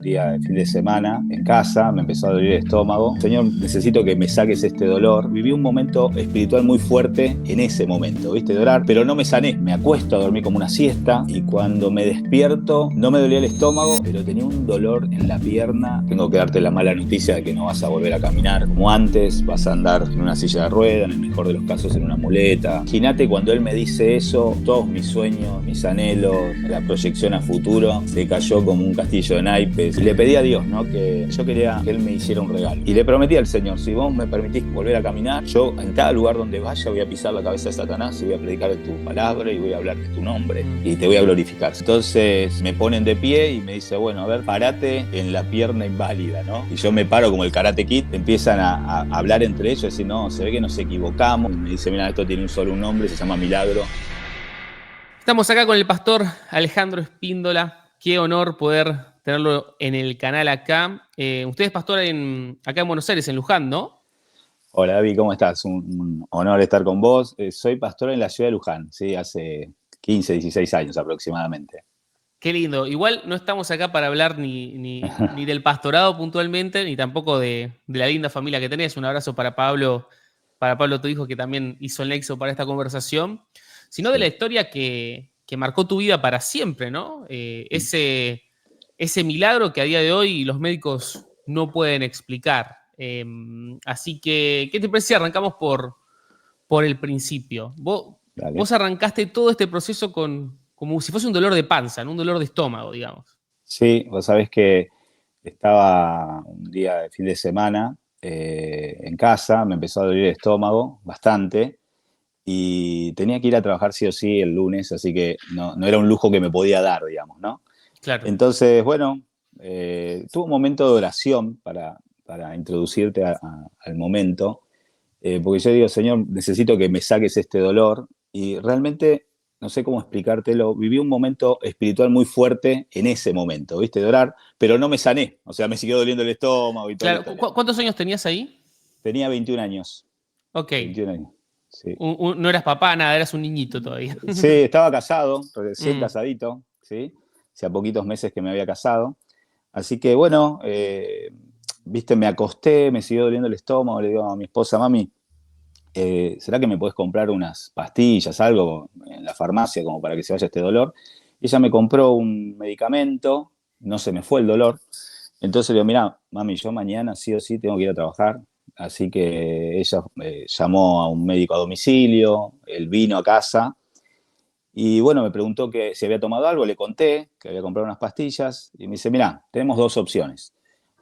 Día de fin de semana, en casa, me empezó a doler el estómago. Señor, necesito que me saques este dolor. Viví un momento espiritual muy fuerte en ese momento, ¿viste? De orar, pero no me sané. Me acuesto a dormir como una siesta y cuando me despierto no me dolía el estómago, pero tenía un dolor en la pierna. Tengo que darte la mala noticia de que no vas a volver a caminar como antes, vas a andar en una silla de ruedas, en el mejor de los casos en una muleta. Imagínate cuando él me dice eso, todos mis sueños, mis anhelos, la proyección a futuro, se cayó como un castillo de naipes. Y le pedí a Dios, ¿no? Que yo quería que él me hiciera un regalo. Y le prometí al Señor, si vos me permitís volver a caminar, yo en cada lugar donde vaya voy a pisar la cabeza de Satanás y voy a predicar tu palabra y voy a hablar de tu nombre y te voy a glorificar. Entonces me ponen de pie y me dice, bueno, a ver, parate en la pierna inválida, ¿no? Y yo me paro como el Karate Kid, empiezan a hablar entre ellos, decir, no, se ve que nos equivocamos. Y me dice, mira, esto tiene solo un nombre, se llama Milagro. Estamos acá con el pastor Alejandro Espíndola. Qué honor poder tenerlo en el canal acá. Usted es pastor acá en Buenos Aires, en Luján, ¿no? Hola, David, ¿cómo estás? Un honor estar con vos. Soy pastor en la ciudad de Luján, ¿sí? Hace 15, 16 años aproximadamente. Qué lindo. Igual no estamos acá para hablar ni del pastorado puntualmente, ni tampoco de la linda familia que tenés. Un abrazo para Pablo, tu hijo, que también hizo el nexo para esta conversación, sino de la Sí. historia que marcó tu vida para siempre, ¿no? Ese milagro que a día de hoy los médicos no pueden explicar. Así que, ¿qué te parece si arrancamos por el principio? Dale. Vos arrancaste todo este proceso como si fuese un dolor de panza, ¿no? Un dolor de estómago, digamos. Sí, vos sabés que estaba un día de fin de semana en casa, me empezó a doler el estómago bastante y tenía que ir a trabajar sí o sí el lunes, así que no era un lujo que me podía dar, digamos, ¿no? Claro. Entonces, bueno, tuve un momento de oración para introducirte al momento, porque yo digo, Señor, necesito que me saques este dolor y realmente, no sé cómo explicártelo, viví un momento espiritual muy fuerte en ese momento, ¿viste? De orar, pero no me sané, o sea, me siguió doliendo el estómago y toda la Claro. historia. ¿Cuántos años tenías ahí? Tenía 21 años, Ok. 21 años, sí. No eras papá, nada, eras un niñito todavía. Sí, estaba casado, recién Mm, casadito, ¿sí? Hacía poquitos meses que me había casado. Así que bueno, viste, me acosté, me siguió doliendo el estómago, le digo a mi esposa, mami, ¿será que me podés comprar unas pastillas, algo en la farmacia como para que se vaya este dolor? Y ella me compró un medicamento, no se me fue el dolor. Entonces le digo, mira, mami, yo mañana sí o sí tengo que ir a trabajar. Así que ella llamó a un médico a domicilio, él vino a casa y bueno, me preguntó que si había tomado algo, le conté que había comprado unas pastillas y me dice, mira, tenemos dos opciones.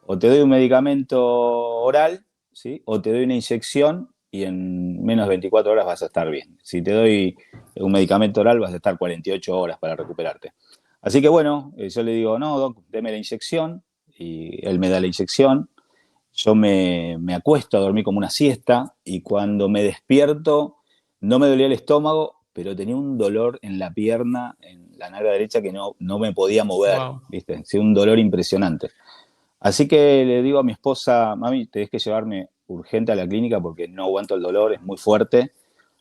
O te doy un medicamento oral, ¿sí? O te doy una inyección y en menos de 24 horas vas a estar bien. Si te doy un medicamento oral vas a estar 48 horas para recuperarte. Así que bueno, yo le digo, no, doc, deme la inyección y él me da la inyección. Yo me acuesto a dormir como una siesta y cuando me despierto no me dolía el estómago, pero tenía un dolor en la pierna, en la nalga derecha, que no me podía mover, wow. ¿viste? Sí, un dolor impresionante. Así que le digo a mi esposa, mami, tenés que llevarme urgente a la clínica porque no aguanto el dolor, es muy fuerte.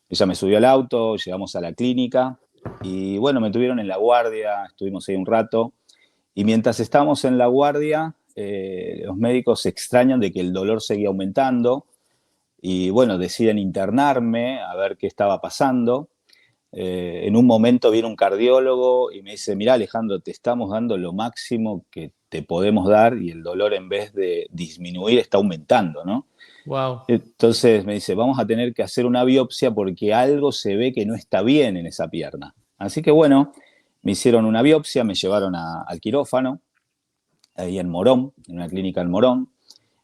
Ella me subió al auto, llegamos a la clínica y bueno, me tuvieron en la guardia, estuvimos ahí un rato. Y mientras estábamos en la guardia, los médicos se extrañan de que el dolor seguía aumentando y bueno, deciden internarme a ver qué estaba pasando. En un momento viene un cardiólogo y me dice, mira Alejandro, te estamos dando lo máximo que te podemos dar y el dolor en vez de disminuir está aumentando, ¿no? Wow. Entonces me dice, vamos a tener que hacer una biopsia porque algo se ve que no está bien en esa pierna. Así que bueno, me hicieron una biopsia, me llevaron al quirófano, ahí en Morón, en una clínica en Morón,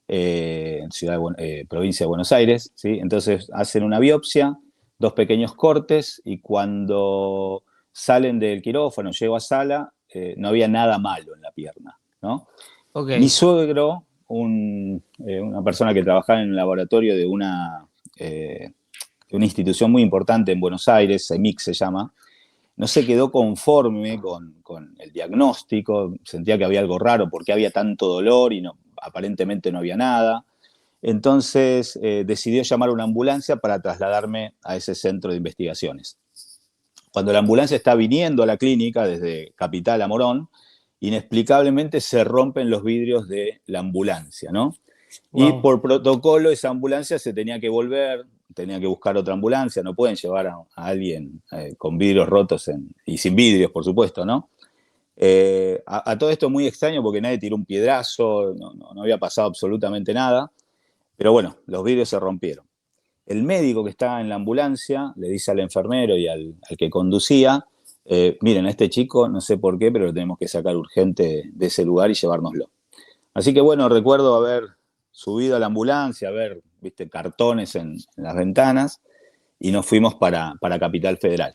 provincia de Buenos Aires, ¿sí? Entonces hacen una biopsia, dos pequeños cortes y cuando salen del quirófano, llego a sala, no había nada malo en la pierna, ¿no? Mi Ok. suegro, una persona que trabajaba en el laboratorio de una institución muy importante en Buenos Aires, CEMIC se llama, no se quedó conforme con el diagnóstico, sentía que había algo raro porque había tanto dolor y aparentemente no había nada. Entonces decidió llamar a una ambulancia para trasladarme a ese centro de investigaciones. Cuando la ambulancia está viniendo a la clínica desde Capital a Morón, inexplicablemente se rompen los vidrios de la ambulancia, ¿no? Y Wow. por protocolo esa ambulancia se tenía que volver, tenía que buscar otra ambulancia, no pueden llevar a alguien con vidrios rotos y sin vidrios, por supuesto, ¿no? A todo esto muy extraño porque nadie tiró un piedrazo, no había pasado absolutamente nada, pero bueno, los vidrios se rompieron. El médico que estaba en la ambulancia le dice al enfermero y al que conducía, miren, a este chico, no sé por qué, pero lo tenemos que sacar urgente de ese lugar y llevárnoslo. Así que bueno, recuerdo haber subido a la ambulancia, ver, viste, cartones en las ventanas y nos fuimos para Capital Federal.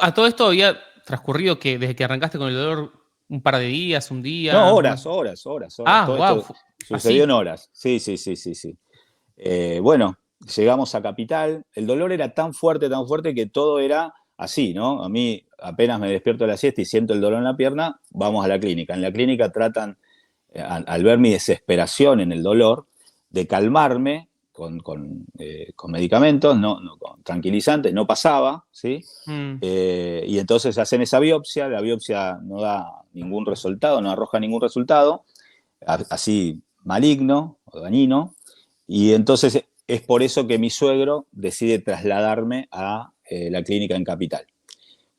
A todo esto había transcurrido que desde que arrancaste con el dolor un par de días, un No, día. horas. Ah, Todo wow. esto sucedió en Así. horas. Sí. Bueno, llegamos a Capital. El dolor era tan fuerte que todo era así, ¿no? A mí apenas me despierto de la siesta y siento el dolor en la pierna, vamos a la clínica. En la clínica tratan, al ver mi desesperación en el dolor, de calmarme con medicamentos, con tranquilizantes, no pasaba, ¿sí? Mm, Y entonces hacen esa biopsia, la biopsia no da ningún resultado, no arroja ningún resultado, así maligno o dañino, y entonces es por eso que mi suegro decide trasladarme a la clínica en Capital.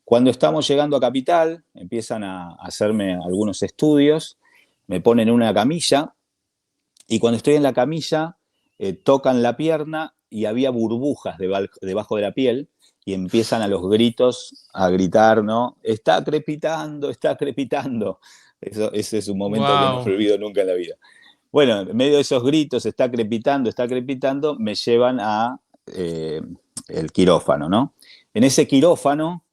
Cuando estamos llegando a Capital, empiezan a hacerme algunos estudios, me ponen una camilla, y cuando estoy en la camilla, tocan la pierna y había burbujas debajo de la piel y empiezan a los gritos a gritar, ¿no? Está crepitando, está crepitando. Ese es un momento que no wow. olvido nunca en la vida. Bueno, en medio de esos gritos, está crepitando, me llevan a el quirófano, ¿no? En ese quirófano,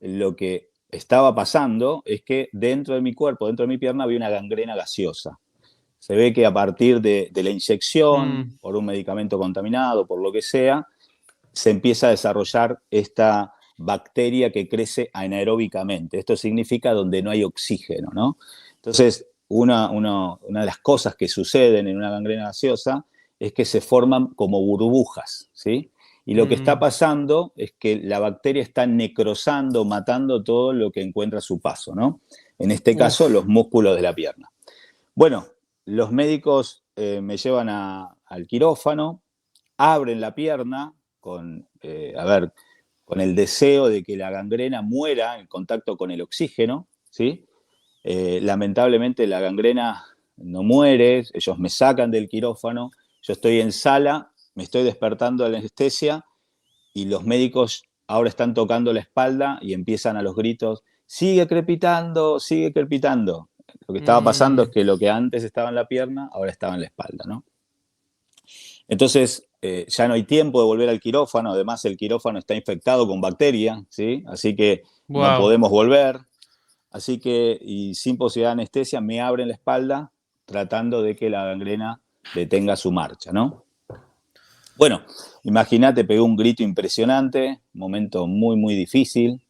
lo que estaba pasando es que dentro de mi cuerpo, dentro de mi pierna, había una gangrena gaseosa. Se ve que a partir de la inyección, Mm, por un medicamento contaminado, por lo que sea, se empieza a desarrollar esta bacteria que crece anaeróbicamente. Esto significa donde no hay oxígeno, ¿no? Entonces, una de las cosas que suceden en una gangrena gaseosa es que se forman como burbujas, ¿sí? Y lo que está mm, pasando es que la bacteria está necrosando, matando todo lo que encuentra a su paso, ¿no? En este caso, los uf. músculos de la pierna. Bueno, los médicos me llevan al quirófano, abren la pierna con el deseo de que la gangrena muera en contacto con el oxígeno, ¿sí? Lamentablemente la gangrena no muere, ellos me sacan del quirófano, yo estoy en sala, me estoy despertando de la anestesia y los médicos ahora están tocando la espalda y empiezan a los gritos, sigue crepitando, sigue crepitando. Lo que estaba pasando es Mm, que lo que antes estaba en la pierna, ahora estaba en la espalda, ¿no? Entonces, ya no hay tiempo de volver al quirófano, además el quirófano está infectado con bacteria, ¿sí? Así que no wow. podemos volver. Así que, y sin posibilidad de anestesia, me abren la espalda tratando de que la gangrena detenga su marcha, ¿no? Bueno, imagínate, pegué un grito impresionante, momento muy difícil.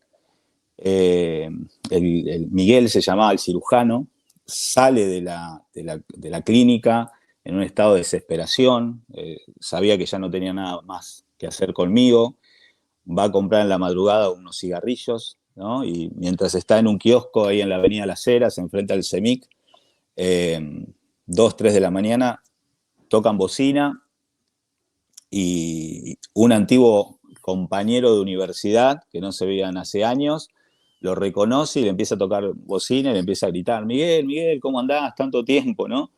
Eh, Miguel se llamaba el cirujano, sale de la clínica en un estado de desesperación, sabía que ya no tenía nada más que hacer conmigo, va a comprar en la madrugada unos cigarrillos, ¿no? Y mientras está en un kiosco ahí en la avenida Las Heras, enfrente al CEMIC, 2, 3 de la mañana, tocan bocina y un antiguo compañero de universidad que no se veían hace años, lo reconoce y le empieza a tocar bocina y le empieza a gritar, Miguel, Miguel, ¿cómo andás? Tanto tiempo, ¿no?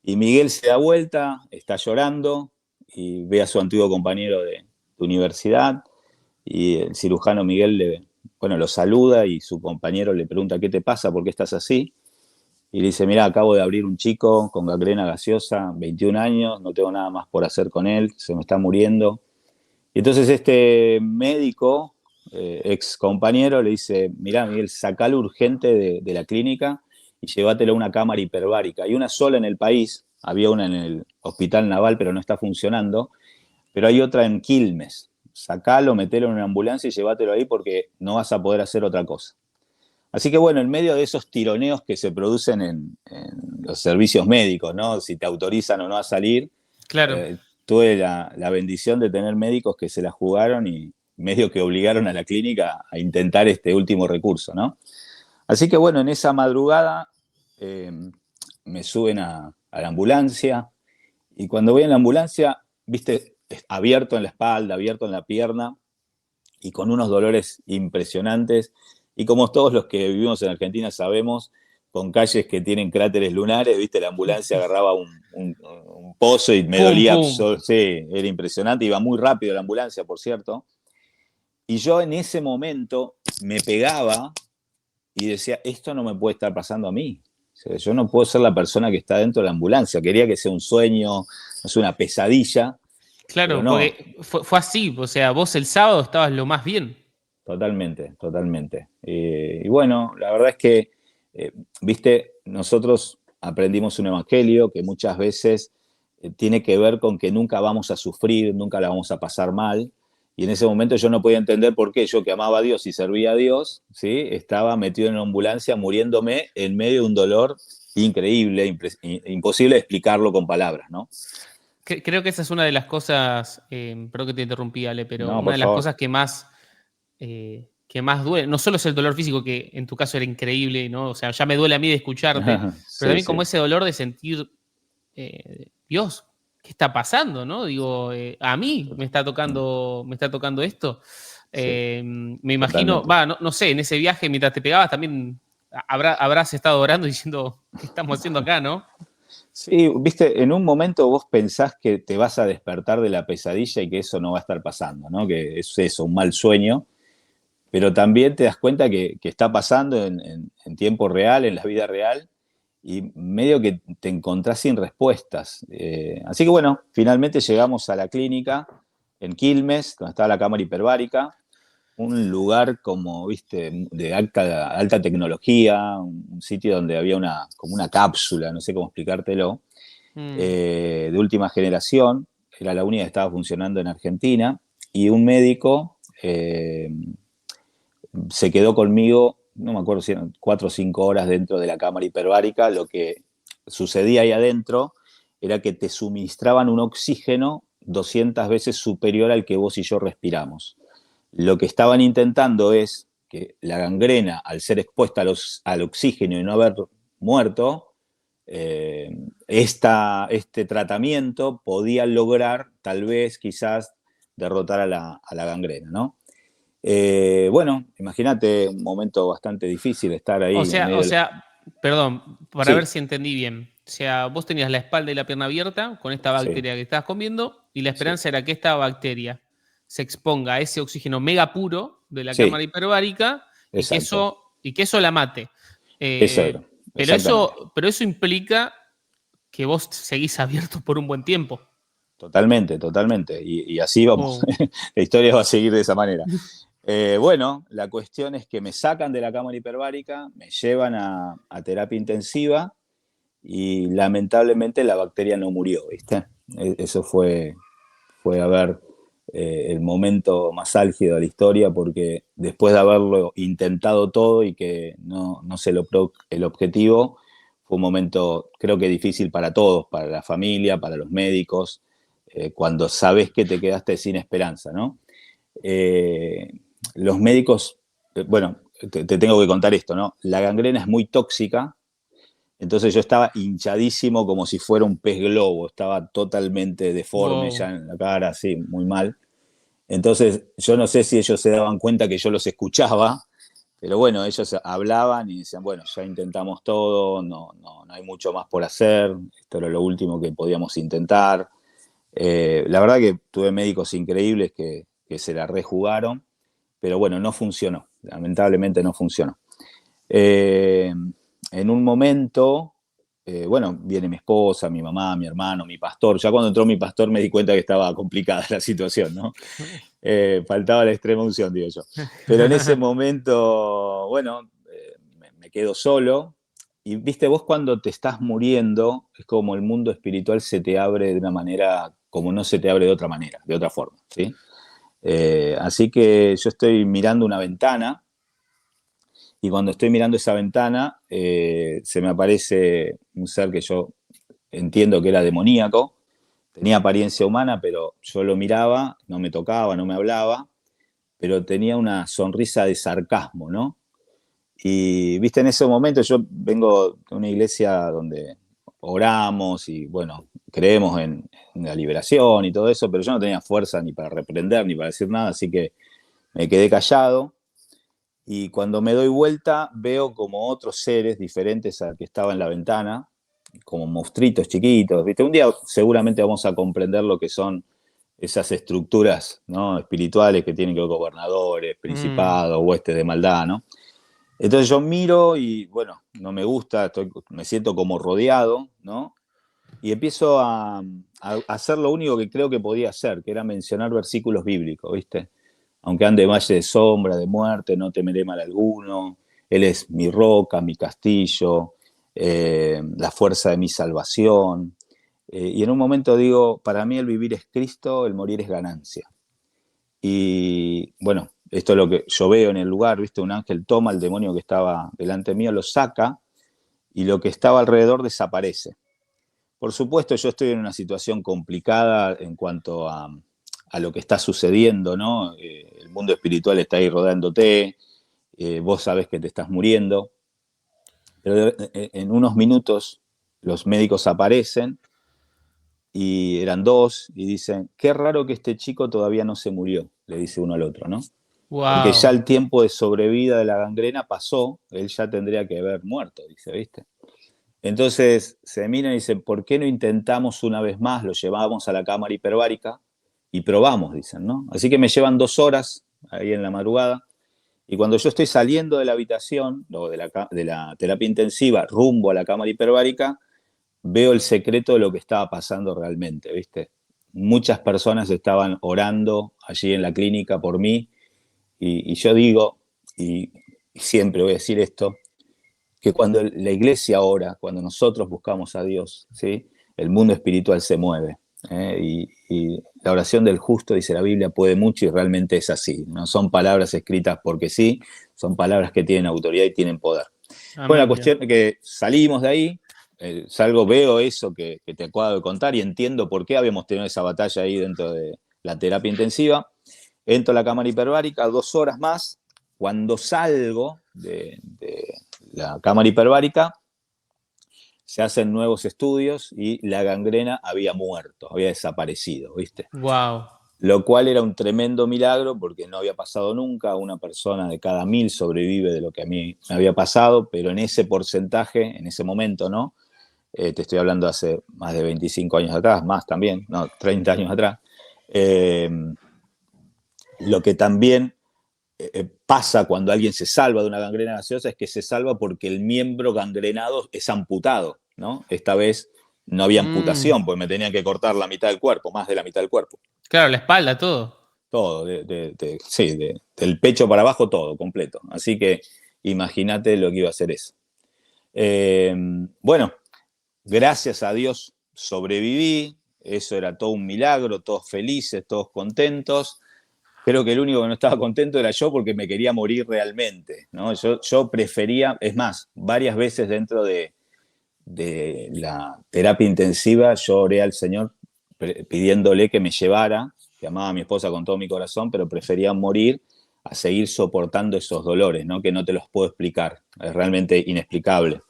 Y Miguel se da vuelta, está llorando y ve a su antiguo compañero de universidad y el cirujano Miguel lo saluda y su compañero le pregunta, ¿qué te pasa? ¿Por qué estás así? Y le dice, mira, acabo de abrir un chico con gangrena gaseosa, 21 años, no tengo nada más por hacer con él, se me está muriendo. Y entonces este médico, ex compañero, le dice, mira, Miguel, sacalo urgente de la clínica y llévatelo a una cámara hiperbárica. Hay una sola en el país, había una en el Hospital Naval, pero no está funcionando, pero hay otra en Quilmes. Sacalo, metelo en una ambulancia y llévatelo ahí porque no vas a poder hacer otra cosa. Así que bueno, en medio de esos tironeos que se producen en los servicios médicos, ¿no? Si te autorizan o no a salir, Claro. tuve la bendición de tener médicos que se la jugaron y medio que obligaron a la clínica a intentar este último recurso, ¿no? Así que bueno, en esa madrugada eh, me suben a la ambulancia y cuando voy en la ambulancia, viste, abierto en la espalda, abierto en la pierna y con unos dolores impresionantes. Y como todos los que vivimos en Argentina sabemos, con calles que tienen cráteres lunares, viste, la ambulancia agarraba un pozo y me Pum, dolía, pum. sí, era impresionante, iba muy rápido la ambulancia, por cierto. Y yo en ese momento me pegaba y decía, esto no me puede estar pasando a mí. O sea, yo no puedo ser la persona que está dentro de la ambulancia. Quería que sea un sueño, no es una pesadilla, pero Claro, no, porque fue así, o sea, vos el sábado estabas lo más bien. totalmente, totalmente. Y bueno, la verdad es que, viste, nosotros aprendimos un evangelio que muchas veces tiene que ver con que nunca vamos a sufrir, nunca la vamos a pasar mal. Y en ese momento yo no podía entender por qué yo que amaba a Dios y servía a Dios, ¿sí? Estaba metido en una ambulancia muriéndome en medio de un dolor increíble, imposible de explicarlo con palabras, ¿no? Creo que esa es una de las cosas, perdón que te interrumpí, Ale, pero No, una por de las favor. cosas que más duele, no solo es el dolor físico, que en tu caso era increíble, ¿no? O sea, ya me duele a mí de escucharte, pero Sí, también como sí, ese dolor de sentir, Dios, ¿qué está pasando, no? Digo, a mí me está tocando esto. sí, Me imagino, totalmente. va, no, no sé, en ese viaje mientras te pegabas también habrás estado orando diciendo, ¿qué estamos haciendo acá, no? Sí, viste, en un momento vos pensás que te vas a despertar de la pesadilla y que eso no va a estar pasando, ¿no? Que es eso, un mal sueño, pero también te das cuenta que está pasando en tiempo real, en la vida real, y medio que te encontrás sin respuestas. Así que bueno, finalmente llegamos a la clínica en Quilmes, donde estaba la cámara hiperbárica, un lugar como, viste, de alta tecnología, un sitio donde había como una cápsula, no sé cómo explicártelo, Mm. de última generación, era la única que estaba funcionando en Argentina, y un médico se quedó conmigo, no me acuerdo si eran 4 o 5 horas dentro de la cámara hiperbárica. Lo que sucedía ahí adentro era que te suministraban un oxígeno 200 veces superior al que vos y yo respiramos. Lo que estaban intentando es que la gangrena, al ser expuesta al oxígeno y no haber muerto, este tratamiento podía lograr, tal vez, quizás, derrotar a la gangrena, ¿no? Bueno, imagínate un momento bastante difícil estar ahí en O medio del... sea, perdón, para ver Sí, si entendí bien. O sea, vos tenías la espalda y la pierna abierta con esta sí, bacteria que estabas comiendo y la sí, esperanza era que esta bacteria se exponga a ese oxígeno mega puro de la cámara sí, hiperbárica exacto. y que eso la mate. Eso era, exactamente. Pero eso implica que vos seguís abierto por un buen tiempo. Totalmente, totalmente. Y así vamos. Oh. La historia va a seguir de esa manera. Bueno, la cuestión es que me sacan de la cámara hiperbárica, me llevan a terapia intensiva y lamentablemente la bacteria no murió, ¿viste? Eso fue a ver, el momento más álgido de la historia, porque después de haberlo intentado todo y que no se logró el objetivo, fue un momento creo que difícil para todos, para la familia, para los médicos, cuando sabes que te quedaste sin esperanza, ¿no? Eh, los médicos, bueno, te tengo que contar esto, ¿no? La gangrena es muy tóxica, entonces yo estaba hinchadísimo como si fuera un pez globo, estaba totalmente deforme Wow. ya en la cara, así, muy mal. Entonces yo no sé si ellos se daban cuenta que yo los escuchaba, pero bueno, ellos hablaban y decían, bueno, ya intentamos todo, no hay mucho más por hacer, esto era lo último que podíamos intentar. La verdad que tuve médicos increíbles que se la rejugaron, pero bueno, no funcionó, lamentablemente no funcionó. Eh, en un momento, bueno, viene mi esposa, mi mamá, mi hermano, mi pastor. Ya cuando entró mi pastor me di cuenta que estaba complicada la situación, ¿no? Faltaba la extrema unción, digo yo. Pero en ese momento, bueno, me quedo solo. Y viste, vos cuando te estás muriendo, es como el mundo espiritual se te abre de una manera como no se te abre de otra manera, de otra forma, ¿sí? Así que yo estoy mirando una ventana y cuando estoy mirando esa ventana, se me aparece un ser que yo entiendo que era demoníaco, tenía apariencia humana, pero yo lo miraba, no me tocaba, no me hablaba, pero tenía una sonrisa de sarcasmo, ¿no? Y, viste, en ese momento yo vengo de una iglesia donde oramos y, bueno, creemos en la liberación y todo eso, pero yo no tenía fuerza ni para reprender ni para decir nada, así que me quedé callado. Y cuando me doy vuelta, veo como otros seres diferentes al que estaba en la ventana, como monstruitos chiquitos, ¿viste? Un día seguramente vamos a comprender lo que son esas estructuras, ¿no?, espirituales que tienen que ver con gobernadores, Mm. principados, huestes de maldad, ¿no? Entonces yo miro y, bueno, no me gusta, me siento como rodeado, ¿no? Y empiezo a hacer lo único que creo que podía hacer, que era mencionar versículos bíblicos, ¿viste? Aunque ande en valle de sombra, de muerte, no temeré mal alguno. Él es mi roca, mi castillo, la fuerza de mi salvación. Y en un momento digo, para mí el vivir es Cristo, el morir es ganancia. Y bueno, esto es lo que yo veo en el lugar, ¿viste? Un ángel toma al demonio que estaba delante mío, lo saca y lo que estaba alrededor desaparece. Por supuesto, yo estoy en una situación complicada en cuanto a lo que está sucediendo, ¿no? El mundo espiritual está ahí rodeándote, vos sabés que te estás muriendo, pero en unos minutos los médicos aparecen y eran dos y dicen, qué raro que este chico todavía no se murió, le dice uno al otro, ¿no? Porque ya Wow. el tiempo de sobrevida de la gangrena pasó, él ya tendría que haber muerto, dice, ¿viste? Entonces se miran y dicen, ¿por qué no intentamos una vez más? Lo llevamos a la cámara hiperbárica y probamos, dicen, ¿no? Así que me llevan 2 horas ahí en la madrugada y cuando yo estoy saliendo de la habitación, o de la terapia intensiva, rumbo a la cámara hiperbárica, veo el secreto de lo que estaba pasando realmente, ¿viste? Muchas personas estaban orando allí en la clínica por mí y yo digo, y siempre voy a decir esto, que cuando la iglesia ora, cuando nosotros buscamos a Dios, ¿sí?, el mundo espiritual se mueve. Y la oración del justo, dice la Biblia, puede mucho y realmente es así. No son palabras escritas porque sí, son palabras que tienen autoridad y tienen poder. Bueno, la Amén, Dios. cuestión es que salimos de ahí, salgo, veo eso que te acabo de contar y entiendo por qué habíamos tenido esa batalla ahí dentro de la terapia intensiva. Entro a la cámara hiperbárica, 2 horas más. Cuando salgo de la cámara hiperbárica, se hacen nuevos estudios y la gangrena había muerto, había desaparecido, ¿viste? Wow. Lo cual era un tremendo milagro porque no había pasado nunca, una persona de cada 1000 sobrevive de lo que a mí me había pasado, pero en ese porcentaje, en ese momento, ¿no? Te estoy hablando hace más de 25 años atrás, más también, no, 30 años atrás. Eh, lo que también pasa cuando alguien se salva de una gangrena gaseosa es que se salva porque el miembro gangrenado es amputado, ¿no? Esta vez no había Mm. amputación, pues me tenían que cortar la mitad del cuerpo, más de la mitad del cuerpo. Claro, la espalda, todo. Todo, sí, del pecho para abajo, todo, completo. Así que imagínate lo que iba a ser eso. Bueno, gracias a Dios sobreviví, eso era todo un milagro, todos felices, todos contentos. Creo que el único que no estaba contento era yo porque me quería morir realmente, ¿no? Yo prefería, es más, varias veces dentro de la terapia intensiva yo oré al Señor pidiéndole que me llevara, que amaba a mi esposa con todo mi corazón, pero prefería morir a seguir soportando esos dolores, ¿no?, que no te los puedo explicar, es realmente inexplicable.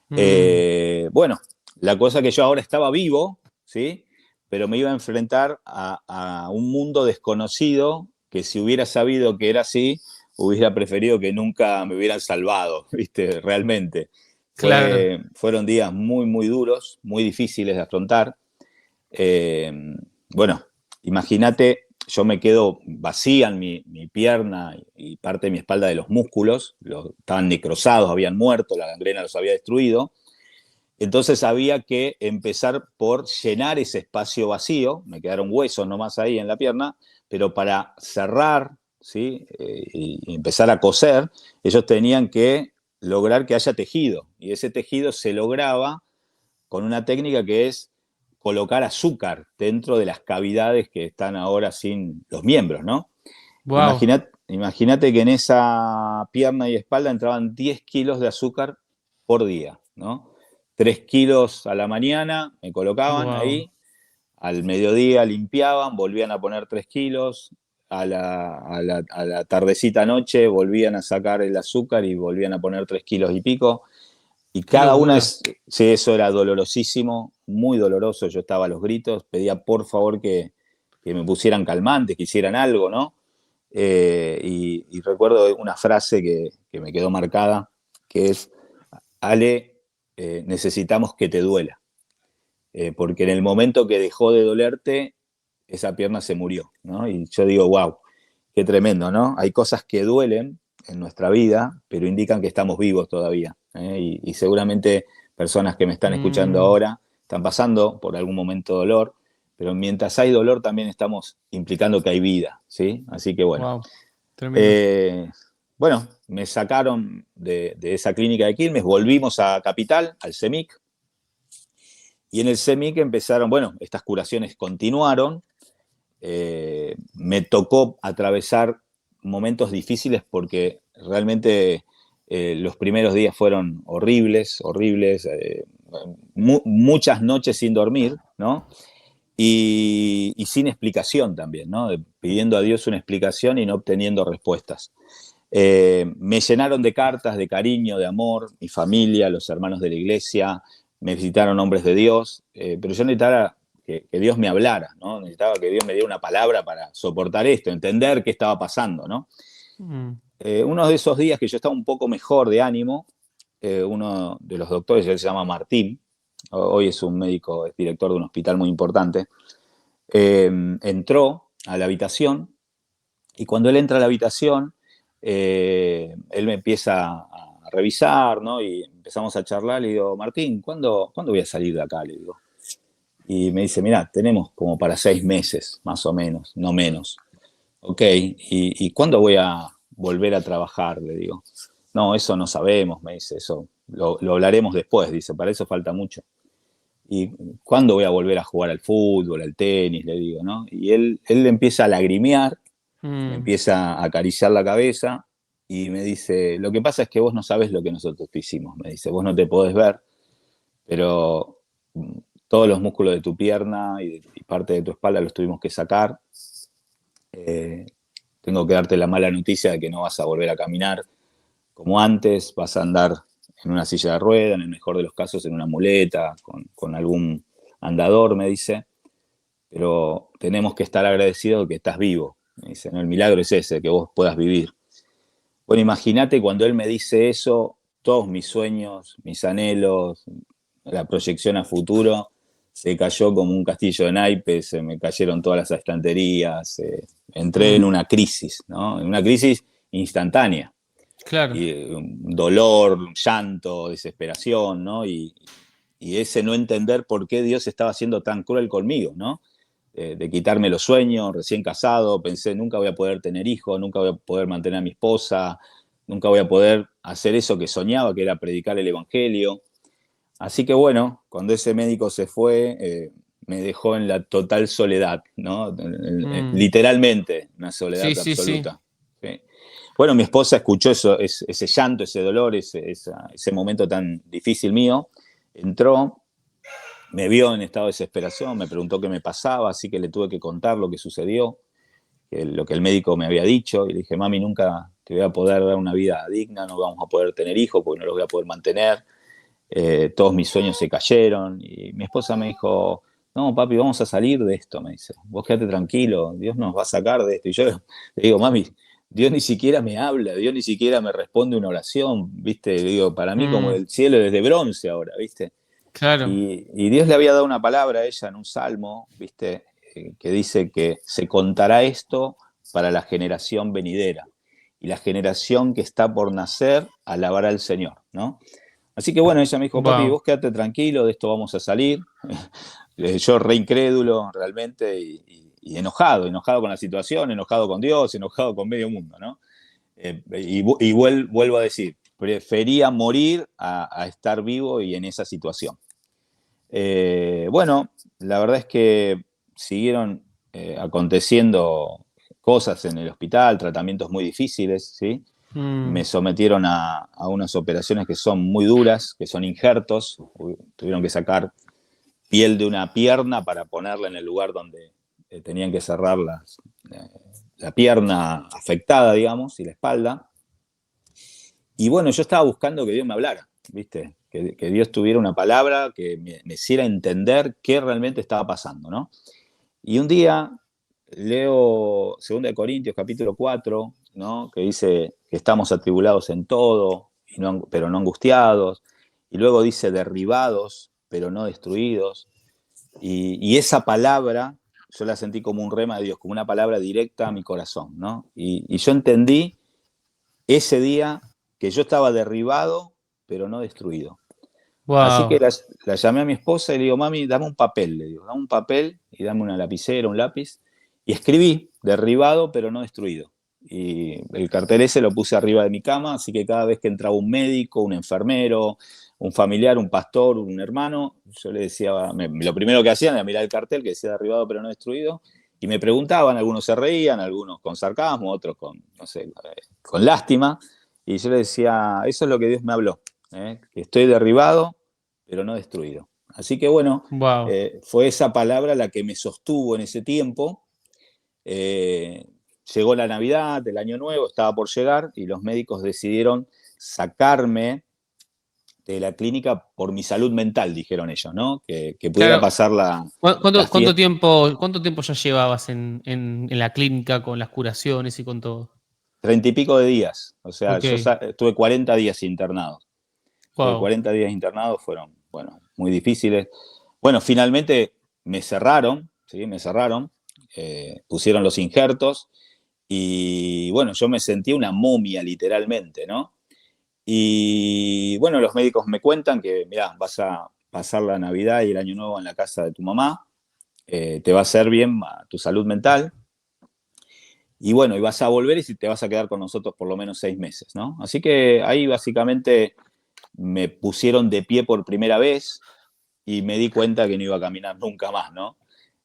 Mm. Bueno, la cosa que yo ahora estaba vivo, ¿sí? Pero me iba a enfrentar a un mundo desconocido que si hubiera sabido que era así, hubiera preferido que nunca me hubieran salvado, ¿viste? Realmente. Claro. Fueron días muy, muy duros, muy difíciles de afrontar. Eh, bueno, imagínate, yo me quedo vacía en mi pierna y parte de mi espalda de los músculos, estaban necrosados, habían muerto, la gangrena los había destruido. Entonces había que empezar por llenar ese espacio vacío, me quedaron huesos nomás ahí en la pierna, pero para cerrar, ¿sí?, y empezar a coser, ellos tenían que lograr que haya tejido, y ese tejido se lograba con una técnica que es colocar azúcar dentro de las cavidades que están ahora sin los miembros, ¿no? Wow. Imagínate que en esa pierna y espalda entraban 10 kilos de azúcar por día, ¿no? 3 kilos a la mañana me colocaban Wow. ahí, al mediodía limpiaban, volvían a poner 3 kilos, a la tardecita noche volvían a sacar el azúcar y volvían a poner 3 kilos y pico. Y Qué cada una locura. es, sí, eso era dolorosísimo, muy doloroso. Yo estaba a los gritos, pedía por favor que me pusieran calmantes, que hicieran algo, ¿no? Y recuerdo una frase que me quedó marcada, que es, Ale, necesitamos que te duela, porque en el momento que dejó de dolerte, esa pierna se murió, ¿no? Y yo digo, wow, qué tremendo, ¿no? Hay cosas que duelen en nuestra vida, pero indican que estamos vivos todavía, ¿eh? Y seguramente personas que me están escuchando Mm, ahora están pasando por algún momento de dolor, pero mientras hay dolor también estamos implicando que hay vida, ¿sí? Así que bueno. wow, tremendo. Eh, bueno, me sacaron de esa clínica de Quilmes, volvimos a Capital, al CEMIC, y en el CEMIC empezaron, bueno, estas curaciones continuaron. Me tocó atravesar momentos difíciles porque realmente los primeros días fueron horribles, horribles, muchas noches sin dormir, ¿no? Y sin explicación también, ¿no? Pidiendo a Dios una explicación y no obteniendo respuestas. Me llenaron de cartas, de cariño, de amor, mi familia, los hermanos de la iglesia, me visitaron hombres de Dios, pero yo necesitaba que Dios me hablara, ¿no? Necesitaba que Dios me diera una palabra para soportar esto, entender qué estaba pasando, ¿no? Mm, Uno de esos días que yo estaba un poco mejor de ánimo, uno de los doctores, él se llama Martín, hoy es un médico, es director de un hospital muy importante, entró a la habitación y cuando él entra a la habitación, él me empieza a revisar, ¿no? Y empezamos a charlar, le digo, Martín, ¿cuándo voy a salir de acá? Le digo. Y me dice, mira, tenemos como para 6 meses, más o menos, no menos. Ok, ¿y cuándo voy a volver a trabajar? Le digo. No, eso no sabemos, me dice, eso lo hablaremos después, dice, para eso falta mucho. ¿Y cuándo voy a volver a jugar al fútbol, al tenis? Le digo, ¿no? Y él empieza a lagrimear, me mm, empieza a acariciar la cabeza y me dice, lo que pasa es que vos no sabés lo que nosotros te hicimos, me dice, vos no te podés ver, pero todos los músculos de tu pierna y parte de tu espalda los tuvimos que sacar. Eh, Tengo que darte la mala noticia de que no vas a volver a caminar como antes, vas a andar en una silla de rueda, en el mejor de los casos en una muleta, con algún andador, me dice, pero tenemos que estar agradecidos de que estás vivo. Me dice, ¿no? El milagro es ese, que vos puedas vivir. Bueno, imagínate cuando él me dice eso, todos mis sueños, mis anhelos, la proyección a futuro, se cayó como un castillo de naipes, se me cayeron todas las estanterías, entré en mm, una crisis, ¿no? En una crisis instantánea. claro. Y dolor, llanto, desesperación, ¿no? Y ese no entender por qué Dios estaba siendo tan cruel conmigo, ¿no? De quitarme los sueños, recién casado, pensé, nunca voy a poder tener hijos, nunca voy a poder mantener a mi esposa, nunca voy a poder hacer eso que soñaba, que era predicar el Evangelio. Así que bueno, cuando ese médico se fue, me dejó en la total soledad, ¿no? Mm, Literalmente, una sí, soledad sí, sí. absoluta. ¿Sí? Bueno, mi esposa escuchó eso, ese llanto, ese dolor, ese momento tan difícil mío, entró, me vio en estado de desesperación, me preguntó qué me pasaba, así que le tuve que contar lo que sucedió, lo que el médico me había dicho, y le dije, mami, nunca te voy a poder dar una vida digna, no vamos a poder tener hijos porque no los voy a poder mantener, todos mis sueños se cayeron, y mi esposa me dijo, no, papi, vamos a salir de esto, me dice, vos quédate tranquilo, Dios nos va a sacar de esto, y yo le digo, mami, Dios ni siquiera me habla, Dios ni siquiera me responde una oración, ¿viste? Le digo, para mí como Mm, el cielo es de bronce ahora, ¿viste? claro. Y Dios le había dado una palabra a ella en un salmo, ¿viste? Que dice que se contará esto para la generación venidera. Y la generación que está por nacer alabará al Señor, ¿no? Así que bueno, ella me dijo, papi, Wow. vos quédate tranquilo, de esto vamos a salir. Yo re incrédulo realmente y enojado, enojado con la situación, enojado con Dios, enojado con medio mundo, ¿no? Vuelvo a decir, prefería morir a estar vivo y en esa situación. Bueno, la verdad es que siguieron aconteciendo cosas en el hospital, tratamientos muy difíciles, ¿sí? Mm, Me sometieron a unas operaciones que son muy duras, que son injertos, tuvieron que sacar piel de una pierna para ponerla en el lugar donde tenían que cerrar la pierna afectada, digamos, y la espalda. Y bueno, yo estaba buscando que Dios me hablara, ¿viste? Que Dios tuviera una palabra que me hiciera entender qué realmente estaba pasando, ¿no? Y un día leo 2 Corintios capítulo 4, ¿no? Que dice que estamos atribulados en todo, pero no angustiados. Y luego dice derribados, pero no destruidos. Y esa palabra yo la sentí como un rema de Dios, como una palabra directa a mi corazón, ¿no? Y yo entendí ese día que yo estaba derribado, pero no destruido. Así que Wow. la llamé a mi esposa y le digo, mami, dame un papel, le digo, dame un papel y dame una lapicera, un lápiz. Y escribí, derribado, pero no destruido. Y el cartel ese lo puse arriba de mi cama, así que cada vez que entraba un médico, un enfermero, un familiar, un pastor, un hermano, yo le decía, lo primero que hacían era mirar el cartel que decía derribado, pero no destruido. Y me preguntaban, algunos se reían, algunos con sarcasmo, otros con, no sé, con lástima. Y yo le decía, eso es lo que Dios me habló, que estoy derribado, pero no destruido. Así que bueno, Wow. fue esa palabra la que me sostuvo en ese tiempo. Eh, Llegó la Navidad, el Año Nuevo, estaba por llegar y los médicos decidieron sacarme de la clínica por mi salud mental, dijeron ellos, ¿no? Que pudiera Claro. pasar la ¿Cuánto fiesta. tiempo ya llevabas en la clínica con las curaciones y con todo? 30 y pico de días. O sea, Ok. yo estuve 40 días internado. Estuve Wow. 40 días internado, fueron, bueno, muy difíciles. Bueno, finalmente me cerraron, ¿sí? Me cerraron, pusieron los injertos y bueno, yo me sentí una momia literalmente, ¿no? Y bueno, los médicos me cuentan que, mirá, vas a pasar la Navidad y el Año Nuevo en la casa de tu mamá, te va a hacer bien a tu salud mental y bueno, y vas a volver y te vas a quedar con nosotros por lo menos 6 meses, ¿no? Así que ahí básicamente me pusieron de pie por primera vez y me di cuenta que no iba a caminar nunca más, ¿no?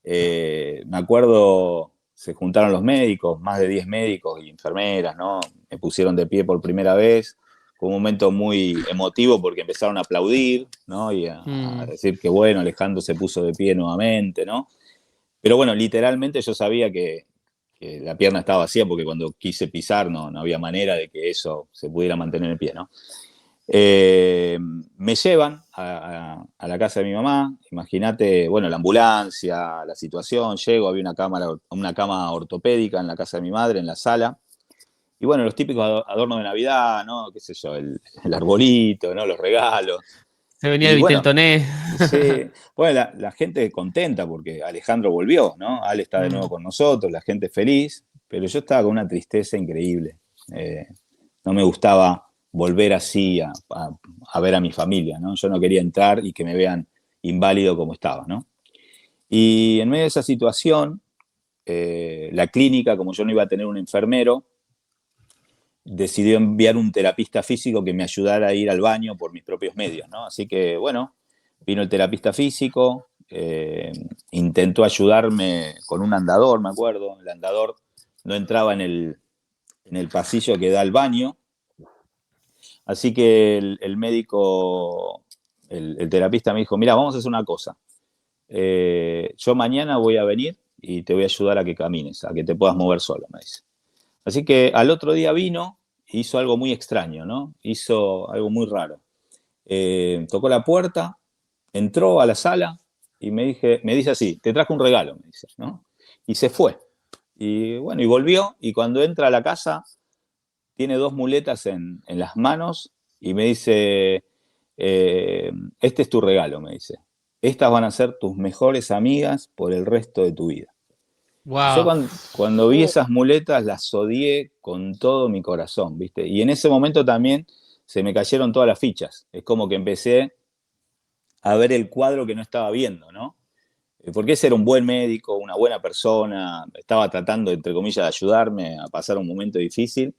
Me acuerdo, se juntaron los médicos, más de 10 médicos y enfermeras, ¿no? Me pusieron de pie por primera vez. Fue un momento muy emotivo porque empezaron a aplaudir, ¿no? Y a Mm. decir que, bueno, Alejandro se puso de pie nuevamente, ¿no? Pero bueno, literalmente yo sabía que la pierna estaba vacía porque cuando quise pisar no había manera de que eso se pudiera mantener en pie, ¿no? Me llevan a la casa de mi mamá, imagínate, bueno, la ambulancia, la situación, llego, había una cama ortopédica en la casa de mi madre, en la sala, y bueno, los típicos adornos de Navidad, ¿no? Qué sé yo, el arbolito, ¿no? Los regalos. Se venía Y el bueno, Viteltoné. sí, bueno, la gente contenta porque Alejandro volvió, ¿no? Ale está de nuevo Mm. con nosotros, la gente feliz, pero yo estaba con una tristeza increíble. No me gustaba volver así a ver a mi familia, ¿no? Yo no quería entrar y que me vean inválido como estaba, ¿no? Y en medio de esa situación, la clínica, como yo no iba a tener un enfermero, decidió enviar un terapista físico que me ayudara a ir al baño por mis propios medios, ¿no? Así que, bueno, vino el terapista físico, intentó ayudarme con un andador, me acuerdo. El andador no entraba en el pasillo que da al baño, así que el médico, el terapista me dijo, mira, vamos a hacer una cosa. Yo mañana voy a venir y te voy a ayudar a que camines, a que te puedas mover solo, me dice. Así que al otro día vino, hizo algo muy extraño, ¿no? Hizo algo muy raro. Tocó la puerta, entró a la sala y me dice así, te trajo un regalo, me dice, ¿no? Y se fue. Y bueno, y volvió, y cuando entra a la casa, tiene 2 muletas en las manos y me dice, este es tu regalo, me dice. Estas van a ser tus mejores amigas por el resto de tu vida. Y yo Wow. cuando vi esas muletas las odié con todo mi corazón, ¿viste? Y en ese momento también se me cayeron todas las fichas. Es como que empecé a ver el cuadro que no estaba viendo, ¿no? Porque ese era un buen médico, una buena persona, estaba tratando, entre comillas, de ayudarme a pasar un momento difícil,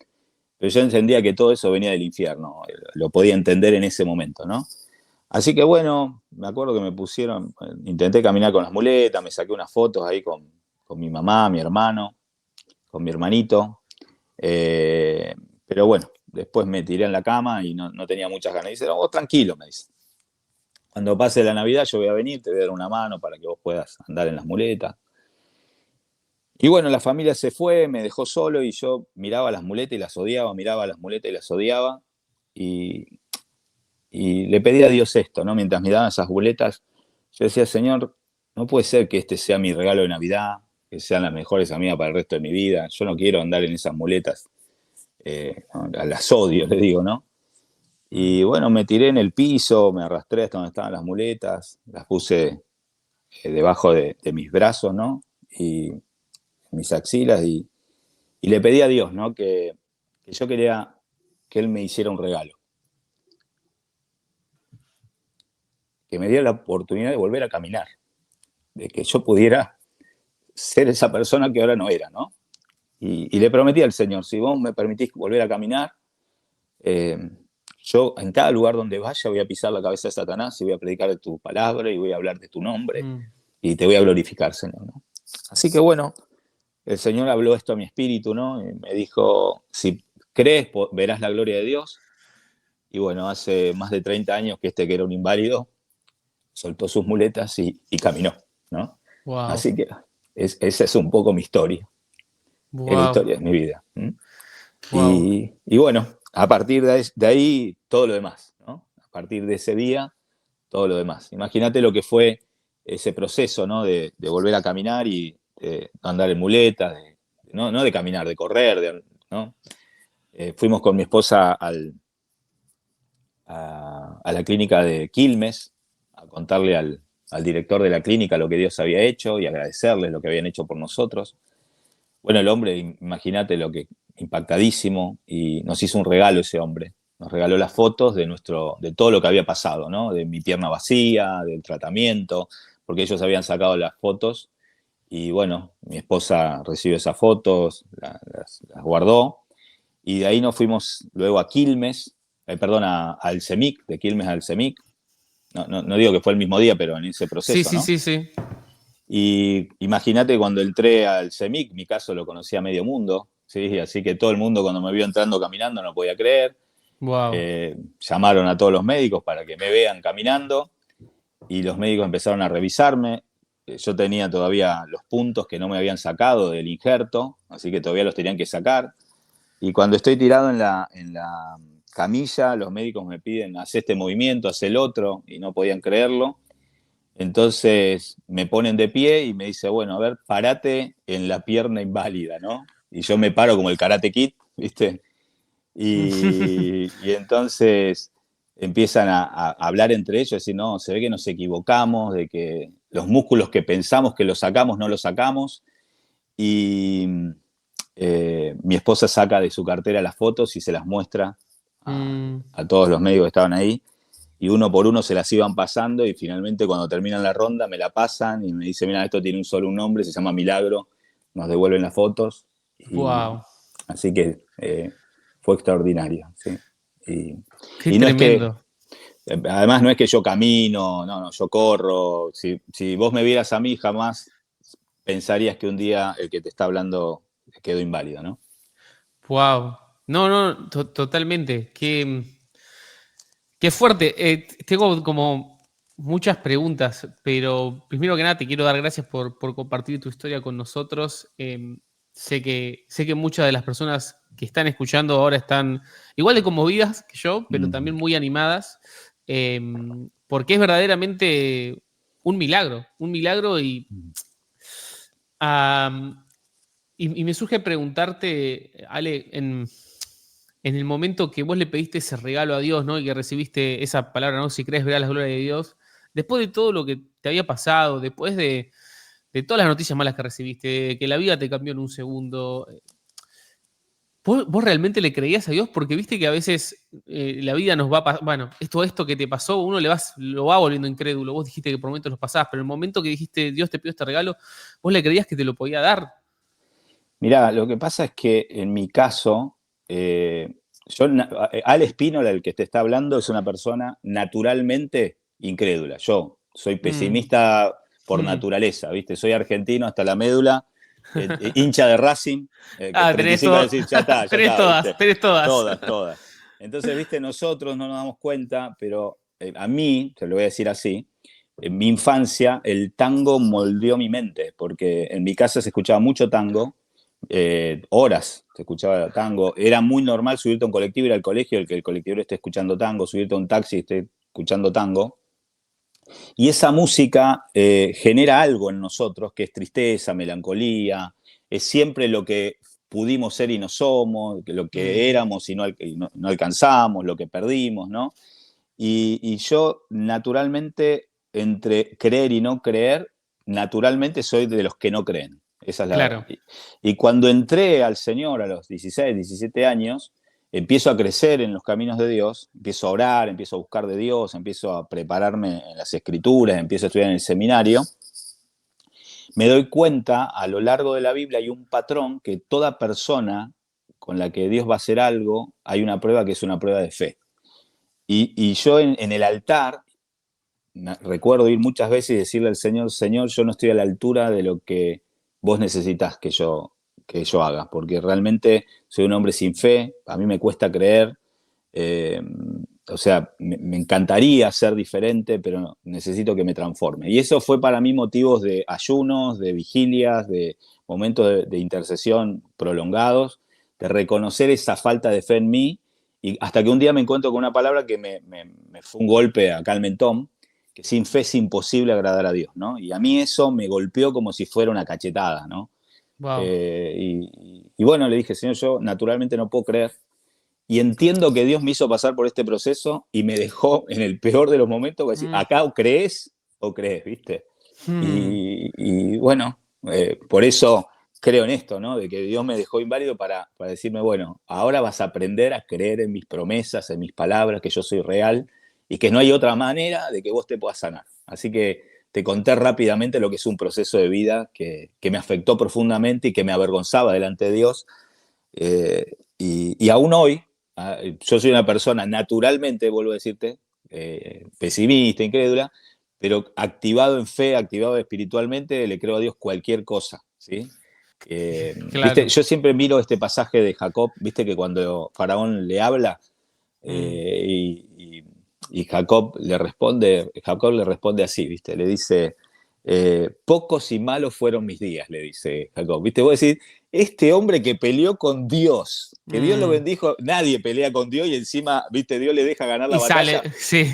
pero yo entendía que todo eso venía del infierno, lo podía entender en ese momento, ¿no? Así que bueno, me acuerdo que me pusieron, intenté caminar con las muletas, me saqué unas fotos ahí con mi mamá, mi hermano, con mi hermanito, eh, pero bueno, después me tiré en la cama y no tenía muchas ganas. Y dice, no, vos tranquilo, me dice. Cuando pase la Navidad yo voy a venir, te voy a dar una mano para que vos puedas andar en las muletas. Y bueno, la familia se fue, me dejó solo y yo miraba las muletas y las odiaba, miraba las muletas y las odiaba. Y, y le pedí a Dios esto, ¿no? Mientras me daban esas muletas, yo decía, Señor, no puede ser que este sea mi regalo de Navidad, que sean las mejores amigas para el resto de mi vida. Yo no quiero andar en esas muletas, ¿no? Las odio, le digo, ¿no? Mm. Y bueno, me tiré en el piso, me arrastré hasta donde estaban las muletas, las puse debajo de mis brazos, ¿no? Y mis axilas y le pedí a Dios, ¿no? Que yo quería que Él me hiciera un regalo, que me diera la oportunidad de volver a caminar, de que yo pudiera ser esa persona que ahora no era, ¿no? Y le prometí al Señor, si vos me permitís volver a caminar, eh, yo en cada lugar donde vaya voy a pisar la cabeza de Satanás y voy a predicar de tu palabra y voy a hablar de tu nombre Mm. y te voy a glorificar, Señor, ¿no? Así que bueno, el Señor habló esto a mi espíritu, ¿no? Y me dijo, si crees, verás la gloria de Dios. Y bueno, hace más de 30 años que que era un inválido, soltó sus muletas y caminó, ¿no? Wow, Así que esa es un poco mi historia, es la wow, historia de mi vida. ¿Mm? wow. Y bueno, a partir de ahí, todo lo demás, ¿no? A partir de ese día, todo lo demás. Imagínate lo que fue ese proceso, ¿no? De volver a caminar y andar en muletas, no de caminar, de correr, ¿no? Fuimos con mi esposa a la clínica de Quilmes a contarle al director de la clínica lo que Dios había hecho y agradecerles lo que habían hecho por nosotros. Bueno, el hombre, imagínate lo que impactadísimo y nos hizo un regalo ese hombre. Nos regaló las fotos de todo lo que había pasado, ¿no? De mi pierna vacía, del tratamiento, porque ellos habían sacado las fotos y bueno, mi esposa recibió esas fotos, las guardó y de ahí nos fuimos luego a Quilmes, perdón, al CEMIC, de Quilmes al CEMIC. No digo que fue el mismo día, pero en ese Sí, proceso, sí, ¿no? sí, sí. Y imagínate cuando entré al CEMIC, mi caso lo conocía medio mundo, ¿sí? Así que todo el mundo cuando me vio entrando caminando no podía creer. Wow. Llamaron a todos los médicos para que me vean caminando y los médicos empezaron a revisarme. Yo tenía todavía los puntos que no me habían sacado del injerto, así que todavía los tenían que sacar. Y cuando estoy tirado en la camilla, los médicos me piden, haz este movimiento, haz el otro, y no podían creerlo. Entonces me ponen de pie y me dice, bueno, a ver, parate en la pierna inválida, ¿no? Y yo me paro como el Karate Kid, ¿viste? Y entonces empiezan a hablar entre ellos, decir, no, se ve que nos equivocamos, de que los músculos que pensamos que los sacamos, no los sacamos. Y mi esposa saca de su cartera las fotos y se las muestra Mm. a todos los médicos que estaban ahí y uno por uno se las iban pasando y finalmente cuando terminan la ronda me la pasan y me dice, mira, esto tiene solo un nombre, se llama Milagro, nos devuelven las fotos y Wow. así que fue extraordinario, ¿sí? Y, Qué y no es que, tremendo. además no es que yo camino, no, yo corro, si vos me vieras a mí jamás pensarías que un día el que te está hablando quedó inválido, ¿no? Wow. No, no, totalmente. Qué fuerte. Tengo como muchas preguntas, pero primero que nada te quiero dar gracias por compartir tu historia con nosotros. Sé que muchas de las personas que están escuchando ahora están igual de conmovidas que yo, pero Mm. también muy animadas, eh, porque es verdaderamente un milagro ah, y me surge preguntarte, Ale, en el momento que vos le pediste ese regalo a Dios, ¿no? Y que recibiste esa palabra, ¿no? Si crees, verás la gloria de Dios. Después de todo lo que te había pasado, después de todas las noticias malas que recibiste, de que la vida te cambió en un segundo, ¿vos realmente le creías a Dios? Porque viste que a veces la vida nos va a pasar, bueno, esto que te pasó, uno lo va volviendo incrédulo. Vos dijiste que por momentos los pasabas, pero en el momento que dijiste, Dios te pidió este regalo, vos le creías que te lo podía dar. Mirá, lo que pasa es que en mi caso, yo, Al Espínola, el que te está hablando, es una persona naturalmente incrédula. Yo soy Mm, pesimista por mm. naturaleza, ¿viste? Soy argentino hasta la médula, hincha de Racing, que Ah, tenés 35 todo. años decir, ya Tenés está, todas, ¿viste? tenés todas. Todas, todas. Entonces, ¿viste? Nosotros no nos damos cuenta, pero a mí, te lo voy a decir así, en mi infancia el tango moldeó mi mente, porque en mi casa se escuchaba mucho tango, horas se escuchaba tango. Era muy normal subirte a un colectivo, ir al colegio, el que el colectivo esté escuchando tango, subirte a un taxi y esté escuchando tango. Y esa música genera algo en nosotros, que es tristeza, melancolía, es siempre lo que pudimos ser y no somos, lo que Mm, éramos y no alcanzamos, lo que perdimos, ¿no? Y yo naturalmente, entre creer y no creer, naturalmente soy de los que no creen. Esa es la... claro. Y cuando entré al Señor a los 16, 17 años, empiezo a crecer en los caminos de Dios, empiezo a orar, empiezo a buscar de Dios, empiezo a prepararme en las escrituras, empiezo a estudiar en el seminario, me doy cuenta a lo largo de la Biblia hay un patrón que toda persona con la que Dios va a hacer algo, hay una prueba que es una prueba de fe. Y yo en el altar recuerdo ir muchas veces y decirle al Señor, Señor, yo no estoy a la altura de lo que vos necesitas que yo haga, porque realmente soy un hombre sin fe, a mí me cuesta creer, eh, o sea, me encantaría ser diferente, pero no, necesito que me transforme. Y eso fue para mí motivos de ayunos, de vigilias, de momentos de intercesión prolongados, de reconocer esa falta de fe en mí, y hasta que un día me encuentro con una palabra que me fue un golpe acá al mentón, que sin fe es imposible agradar a Dios, ¿no? Y a mí eso me golpeó como si fuera una cachetada, ¿no? Wow. Y bueno, le dije, Señor, yo naturalmente no puedo creer, y entiendo que Dios me hizo pasar por este proceso y me dejó en el peor de los momentos para decir, acá o crees, ¿viste? Y bueno, por eso creo en esto, ¿no? De que Dios me dejó inválido para decirme, bueno, ahora vas a aprender a creer en mis promesas, en mis palabras, que yo soy real y que no hay otra manera de que vos te puedas sanar. Así que te conté rápidamente lo que es un proceso de vida que me afectó profundamente y que me avergonzaba delante de Dios. Y aún hoy, yo soy una persona naturalmente, vuelvo a decirte, pesimista, incrédula, pero activado en fe, activado espiritualmente, le creo a Dios cualquier cosa, ¿sí? ¿Viste? Claro. Yo siempre miro este pasaje de Jacob, viste que cuando Faraón le habla Mm, eh, y, y Jacob le responde así, viste, le dice, pocos y malos fueron mis días, le dice Jacob, viste, vos decís, este hombre que peleó con Dios, que Dios lo mm. bendijo, nadie pelea con Dios y encima, viste, Dios le deja ganar la Y sale, batalla. sí.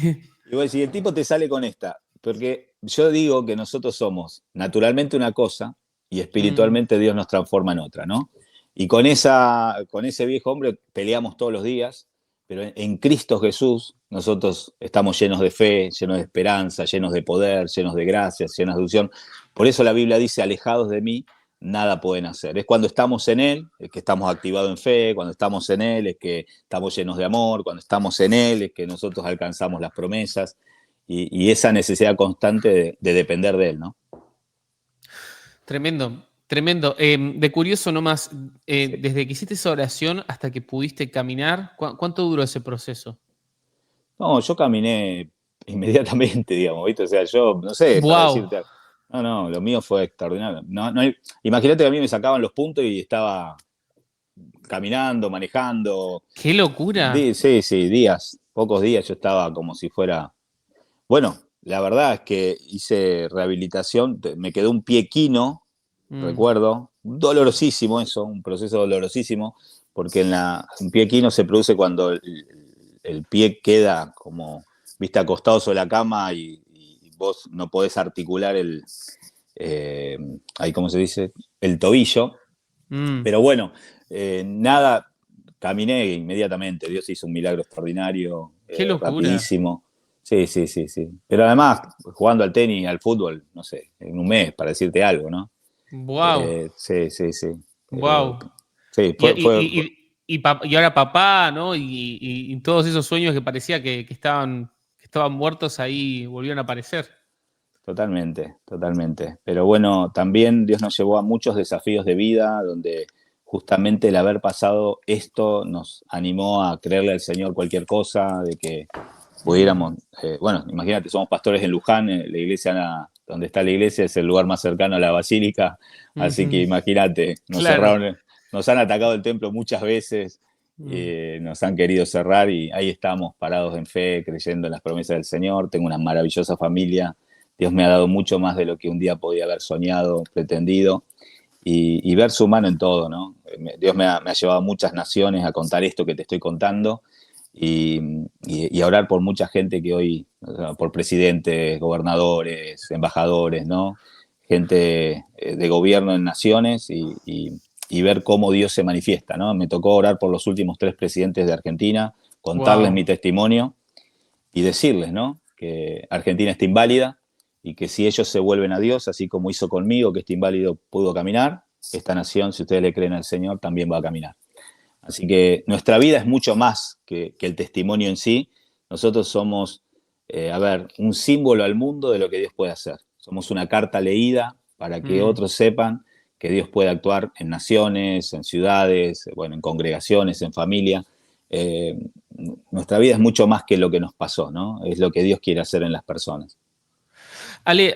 Y vos decís, el tipo te sale con esta, porque yo digo que nosotros somos naturalmente una cosa y Mm, espiritualmente Dios nos transforma en otra, ¿no? Y con ese viejo hombre peleamos todos los días, pero en Cristo Jesús nosotros estamos llenos de fe, llenos de esperanza, llenos de poder, llenos de gracia, llenos de unción. Por eso la Biblia dice, alejados de mí, nada pueden hacer. Es cuando estamos en Él, es que estamos activados en fe, cuando estamos en Él, es que estamos llenos de amor, cuando estamos en Él, es que nosotros alcanzamos las promesas y esa necesidad constante de depender de Él, ¿no? tremendo, tremendo. De curioso nomás, Sí. desde que hiciste esa oración hasta que pudiste caminar, ¿cuánto duró ese proceso? No, yo caminé inmediatamente, digamos, ¿viste? O sea, yo, no sé, para Wow, decirte, no, lo mío fue extraordinario. Imagínate que a mí me sacaban los puntos y estaba caminando, manejando. qué locura. Sí, sí, días, pocos días yo estaba como si fuera. Bueno, la verdad es que hice rehabilitación, me quedó un pie quino, Mm, recuerdo, dolorosísimo eso, un proceso dolorosísimo, porque un pie quino se produce cuando el pie queda como, viste, acostado sobre la cama y vos no podés articular ahí, ¿cómo se dice? El tobillo. mm, Pero bueno, nada, caminé inmediatamente, Dios hizo un milagro extraordinario, qué locura. rapidísimo. Sí, sí, sí, sí. Pero además, jugando al tenis, al fútbol, no sé, en un mes, para decirte algo, ¿no? Wow, Sí, sí, sí. Eh, wow. sí, Y, y ahora papá, ¿no? Y todos esos sueños que parecía que estaban muertos ahí volvieron a aparecer. totalmente, totalmente. Pero bueno, también Dios nos llevó a muchos desafíos de vida, donde justamente el haber pasado esto nos animó a creerle al Señor cualquier cosa, de que Mm, pudiéramos, bueno, imagínate, somos pastores en Luján, la iglesia donde está la iglesia es el lugar más cercano a la basílica, así que ujú, imagínate, nos claro. cerraron, nos han atacado el templo muchas veces, Mm, nos han querido cerrar y ahí estamos parados en fe, creyendo en las promesas del Señor. Tengo una maravillosa familia Dios me ha dado mucho más de lo que un día podía haber soñado, pretendido, y ver su mano en todo, ¿no? Dios me ha llevado a muchas naciones a contar esto que te estoy contando y a orar por mucha gente que hoy, o sea, por presidentes, gobernadores, embajadores, ¿no? Gente de gobierno en naciones y ver cómo Dios se manifiesta, ¿no? Me tocó orar por los últimos 3 presidentes de Argentina, contarles mi Wow. testimonio y decirles, ¿no? Que Argentina está inválida y que si ellos se vuelven a Dios, así como hizo conmigo, que este inválido pudo caminar, esta nación, si ustedes le creen al Señor, también va a caminar. Así que nuestra vida es mucho más que el testimonio en sí. Nosotros somos, un símbolo al mundo de lo que Dios puede hacer. Somos una carta leída para que Mm. otros sepan que Dios puede actuar en naciones, en ciudades, bueno, en congregaciones, en familia. Eh, Nuestra vida es mucho más que lo que nos pasó, ¿no? Es lo que Dios quiere hacer en las personas. Ale,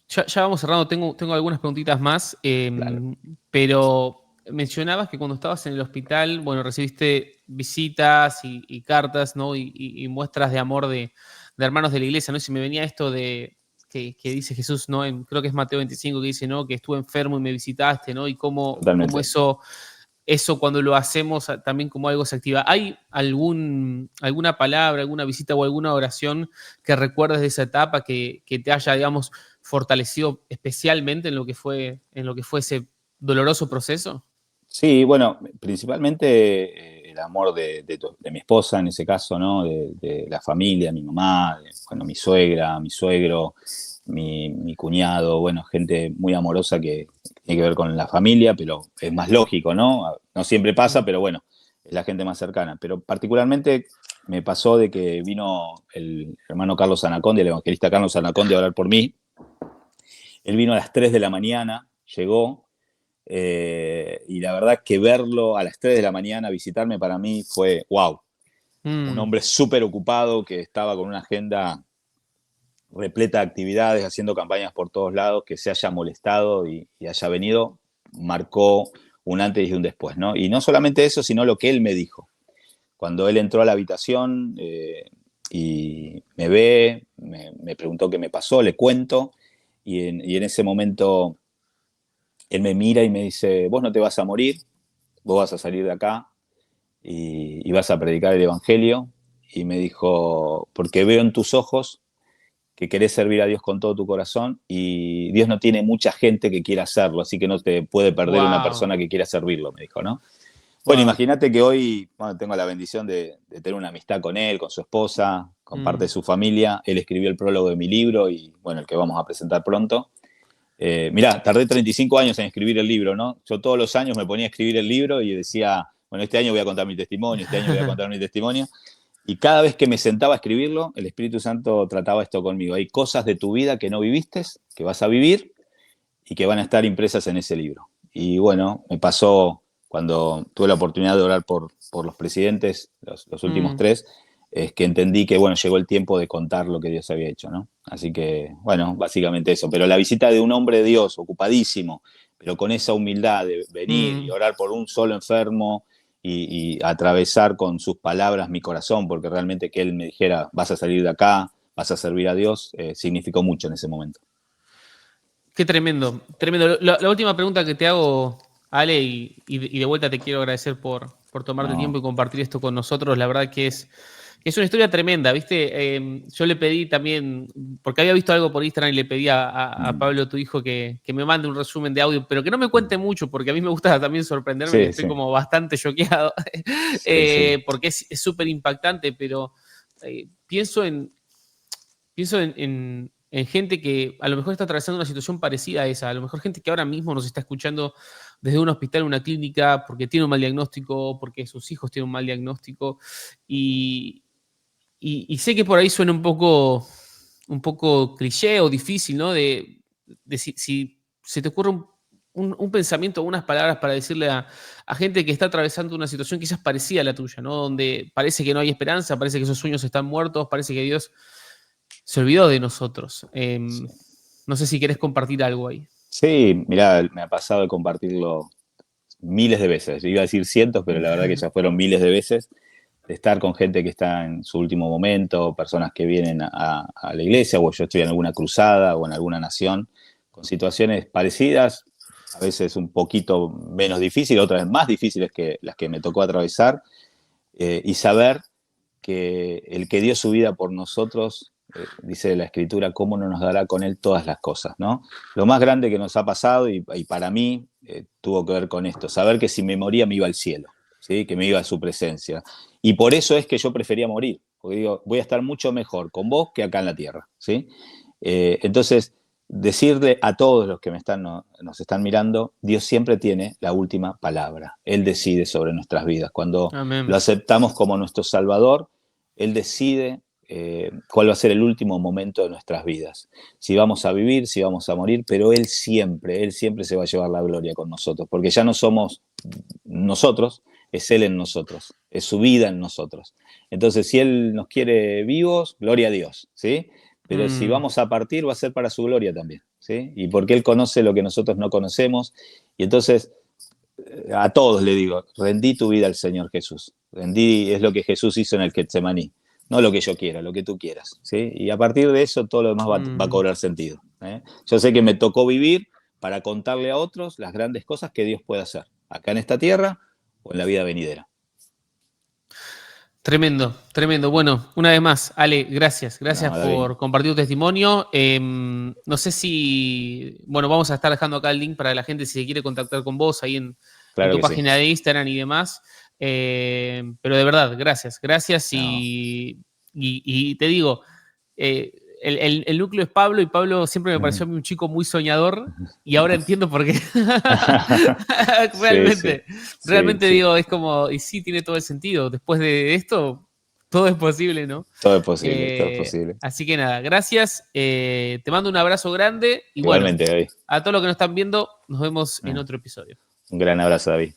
ya vamos cerrando, tengo algunas preguntitas más, Claro, pero mencionabas que cuando estabas en el hospital, bueno, recibiste visitas y cartas, ¿no? Y muestras de amor de hermanos de la iglesia, ¿no? Y se me venía esto de que dice Jesús, ¿no? Creo que es Mateo 25 que dice, ¿no? Que estuve enfermo y me visitaste, ¿no? Y cómo totalmente. eso cuando lo hacemos también como algo se activa. ¿Hay alguna palabra, alguna visita o alguna oración que recuerdes de esa etapa que te haya, digamos, fortalecido especialmente en lo que fue ese doloroso proceso? Sí, bueno, principalmente el amor de mi esposa en ese caso, ¿no? De la familia, mi mamá, bueno, mi suegra, mi suegro, mi cuñado, bueno, gente muy amorosa que tiene que ver con la familia, pero es más lógico, ¿no? No siempre pasa, Mm, pero bueno, es la gente más cercana. Pero particularmente me pasó de que vino el hermano Carlos Anaconda, el evangelista Carlos Anaconda, a orar por mí. Él vino a las 3 de la mañana, llegó. Y la verdad que verlo a las 3 de la mañana visitarme para mí fue wow. Un mm. hombre súper ocupado que estaba con una agenda repleta de actividades, haciendo campañas por todos lados, que se haya molestado y haya venido, marcó un antes y un después, ¿no? Y no solamente eso, sino lo que él me dijo. Cuando él entró a la habitación y me ve, me preguntó qué me pasó, le cuento, y en ese momento él me mira y me dice, vos no te vas a morir, vos vas a salir de acá y vas a predicar el Evangelio. Y me dijo, porque veo en tus ojos que querés servir a Dios con todo tu corazón y Dios no tiene mucha gente que quiera hacerlo, así que no te puede perder una Wow, persona que quiera servirlo, me dijo, ¿no? Bueno, wow. imagínate que hoy, bueno, tengo la bendición de tener una amistad con él, con su esposa, con parte Mm. de su familia. Él escribió el prólogo de mi libro y, bueno, el que vamos a presentar pronto. Mirá, tardé 35 años en escribir el libro, ¿no? Yo todos los años me ponía a escribir el libro y decía, bueno, este año voy a contar mi testimonio, este año voy a contar mi testimonio. Y cada vez que me sentaba a escribirlo, el Espíritu Santo trataba esto conmigo. Hay cosas de tu vida que no viviste, que vas a vivir y que van a estar impresas en ese libro. Y bueno, me pasó cuando tuve la oportunidad de orar por los presidentes, los últimos Mm. 3, es que entendí que, bueno, llegó el tiempo de contar lo que Dios había hecho, ¿no? Así que, bueno, básicamente eso. Pero la visita de un hombre de Dios, ocupadísimo, pero con esa humildad de venir y Mm. orar por un solo enfermo y atravesar con sus palabras mi corazón, porque realmente que él me dijera, vas a salir de acá, vas a servir a Dios, significó mucho en ese momento. Qué tremendo, tremendo. La última pregunta que te hago, Ale, y de vuelta te quiero agradecer por tomarte el tiempo No. y compartir esto con nosotros. La verdad que es una historia tremenda, ¿viste? Yo le pedí también, porque había visto algo por Instagram y le pedí a Mm, Pablo, tu hijo, que me mande un resumen de audio, pero que no me mm. cuente mucho, porque a mí me gusta también sorprenderme y Sí, estoy sí, como bastante choqueado, sí, sí. porque es súper impactante, pero pienso en gente que a lo mejor está atravesando una situación parecida a esa, a lo mejor gente que ahora mismo nos está escuchando desde un hospital, una clínica, porque tiene un mal diagnóstico, porque sus hijos tienen un mal diagnóstico, y, y sé que por ahí suena un poco cliché o difícil, ¿no? De si se te ocurre un pensamiento o unas palabras para decirle a gente que está atravesando una situación quizás parecida a la tuya, ¿no? Donde parece que no hay esperanza, parece que esos sueños están muertos, parece que Dios se olvidó de nosotros. Sí, No sé si querés compartir algo ahí. sí, mirá, me ha pasado de compartirlo miles de veces. Iba a decir cientos, pero la verdad que ya fueron miles de veces. estar con gente que está en su último momento, personas que vienen a la iglesia, o yo estoy en alguna cruzada o en alguna nación, con situaciones parecidas, a veces un poquito menos difíciles, otras más difíciles que las que me tocó atravesar, y saber que el que dio su vida por nosotros, dice la Escritura, cómo no nos dará con él todas las cosas, ¿no? Lo más grande que nos ha pasado, y para mí, tuvo que ver con esto, saber que si me moría me iba al cielo, ¿sí? Que me iba a su presencia. Y por eso es que yo prefería morir, porque digo, voy a estar mucho mejor con vos que acá en la tierra, ¿sí? Entonces, decirle a todos los que nos están mirando, Dios siempre tiene la última palabra. Él decide sobre nuestras vidas. Cuando lo Amén. aceptamos como nuestro Salvador, Él decide cuál va a ser el último momento de nuestras vidas. Si vamos a vivir, si vamos a morir, pero Él siempre se va a llevar la gloria con nosotros, porque ya no somos nosotros, es Él en nosotros, es su vida en nosotros. Entonces, si Él nos quiere vivos, gloria a Dios, ¿sí? Pero si vamos a partir, va a ser para su gloria también, ¿sí? Y porque Él conoce lo que nosotros no conocemos. Y entonces, a todos le digo, rendí tu vida al Señor Jesús. Rendí, es lo que Jesús hizo en el Getsemaní. No lo que yo quiera, lo que tú quieras, ¿sí? Y a partir de eso, todo lo demás va a cobrar sentido, ¿eh? Yo sé que me tocó vivir para contarle a otros las grandes cosas que Dios puede hacer, acá en esta tierra o en la vida venidera. Tremendo, tremendo. Bueno, una vez más, Ale, gracias. Gracias No, David, por compartir tu testimonio. No sé si, bueno, vamos a estar dejando acá el link para la gente si se quiere contactar con vos ahí en claro tu que sí. página de Instagram y demás. Pero de verdad, gracias. Gracias No. y te digo, el núcleo es Pablo y Pablo siempre me pareció a mí un chico muy soñador y ahora entiendo por qué. Sí, sí, Realmente, sí, realmente sí. digo, es como, y sí, tiene todo el sentido. Después de esto, todo es posible, ¿no? Todo es posible, todo es posible. Así que nada, gracias. Te mando un abrazo grande y bueno, Igualmente, David. a todos los que nos están viendo, nos vemos en otro episodio. Un gran abrazo, David.